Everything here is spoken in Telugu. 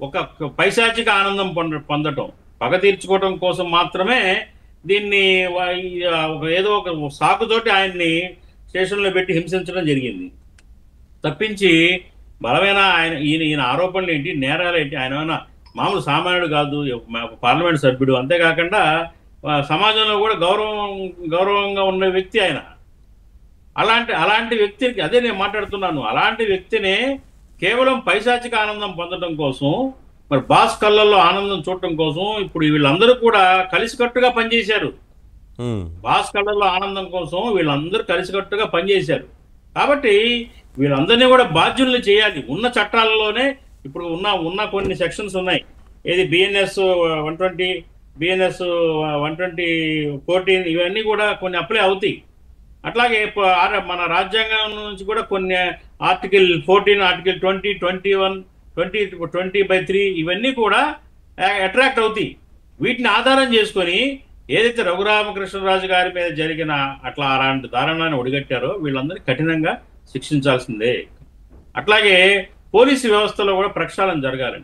ఒక పైశాచిక ఆనందం పొందటం, పగ తీర్చుకోవటం కోసం మాత్రమే దీన్ని ఏదో ఒక సాకుతోటి ఆయన్ని స్టేషన్లో పెట్టి హింసించడం జరిగింది తప్పించి బలమైన ఈయన ఆరోపణలు ఏంటి, నేరాలు ఏంటి? ఆయన ఏమైనా మామూలు సామాన్యుడు కాదు, పార్లమెంట్ సభ్యుడు. అంతేకాకుండా సమాజంలో కూడా గౌరవంగా ఉన్న వ్యక్తి ఆయన. అలాంటి వ్యక్తికి అదే నేను మాట్లాడుతున్నాను. అలాంటి వ్యక్తిని కేవలం పైశాచిక ఆనందం పొందడం కోసం, మరి బాస్ కళ్ళల్లో ఆనందం చూడటం కోసం ఇప్పుడు వీళ్ళందరూ కూడా కలిసికట్టుగా పనిచేశారు. బాస్ కళ్ళల్లో ఆనందం కోసం వీళ్ళందరూ కలిసికట్టుగా పనిచేశారు. కాబట్టి వీళ్ళందరినీ కూడా బాధ్యుల్ని చేయాలి. ఉన్న చట్టాలలోనే ఇప్పుడు ఉన్న కొన్ని సెక్షన్స్ ఉన్నాయి. ఏది బిఎన్ఎస్ 120, బిఎన్ఎస్ 120(14) ఇవన్నీ కూడా కొన్ని అప్లై అవుతాయి. అట్లాగే మన రాజ్యాంగం నుంచి కూడా కొన్ని ఆర్టికల్ 14, ఆర్టికల్ 20, 21, 20/3 ఇవన్నీ కూడా అట్రాక్ట్ అవుతాయి. వీటిని ఆధారం చేసుకొని ఏదైతే రఘురామకృష్ణరాజు గారి మీద జరిగిన అలాంటి దారుణాన్ని ఒడిగట్టారో వీళ్ళందరినీ కఠినంగా శిక్షించాల్సిందే. అట్లాగే పోలీసు వ్యవస్థలో కూడా ప్రక్షాళన జరగాలండి.